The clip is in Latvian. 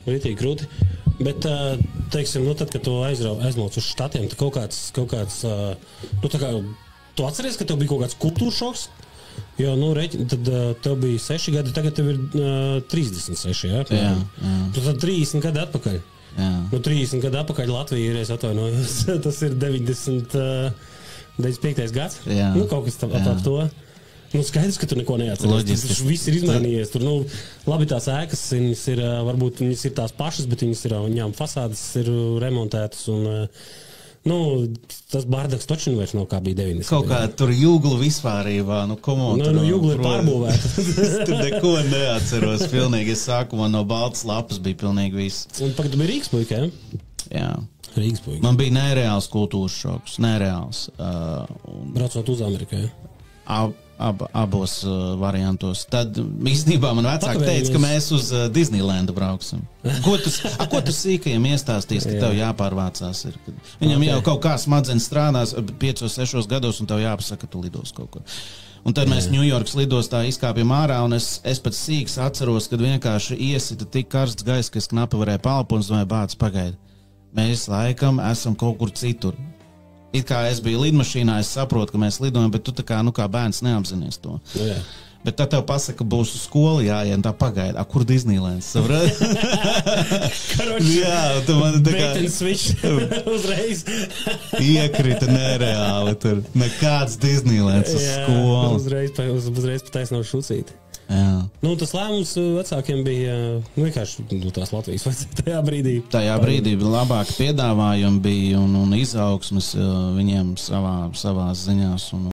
Ritīgi krūti. Bet, teiksim, nu tad, kad tu aizmauc uz štatiem, tad kaut kāds nu tā kā, tu atceries, ka tev bija kaut kāds kultūras šoks? Jo, nu, tad tev bija 6 gadi, tagad tev ir 36, jā? Jā. Tu tad 30 gadi atpakaļ. Jā. Nu, 30 gadu atpakaļ Latvija ir, es atvainojos, tas ir 95. gads. Jā. Nu, kaut kas ap to. Nu, skaidrs, ka tu neko neatceries. Tas viss ir izmainījies. Tur, nu, labi, tās ēkas, viņas ir, varbūt viņas ir tās pašas, bet viņām fasādes ir remontētas un, nu, tas bardaks taču vairs nav kā bija 90. Kaut kā tur jūgla vispārībā, nu, komon. Nu, jūgla ir pārbūvēta. Tur neko neatceros, pilnīgi. Es sākumā no baltas lapas bija pilnīgi viss. Un pagad tu biji Rīgas puika, ja? Jā. Rīgas puika. Man bija nereāls kultūras šoks, nereāls. Braucot uz Ameriku, ja? Abos variantos. Tad īstenībā man vecāki teica, ka mēs uz Disneylandu brauksim. Ko tu sīkajiem iestāstīs, ka tev jāpārvācās ir? Viņam jau kaut kā smadzenes strādās 5-6 gados un tev jāpasaka, ka tu lidos kaut kur. Un tad mēs Ņujorkas lidostā izkāpjam ārā un es pēc sīks atceros, kad vienkārši iesita tik karsts gaiss, ka es knapi varēju palpot un es domāju, bāc, pagaidi. Mēs laikam esam kaut kur citur. It kā es biju lidmašīnā, es saprotu, ka mēs lidojam, bet tu tā kā, nu kā bērns neapzinies to. Jā. Bet tad tev pasaka, būs uz skolu jāien, tā pagaida. Kur Disneylands? Jā, tu man tā kā... uzreiz. Iekrita nereāli tur. Nekāds Disneylands uz skolu. Uzreiz pataisnot šucīti. Jā. Nu, tas lēmums vecākiem bija vienkārši tās Latvijas vecāki tajā brīdī. Tajā brīdī labāk piedāvājumi bija un izaugsmes viņiem savās ziņās.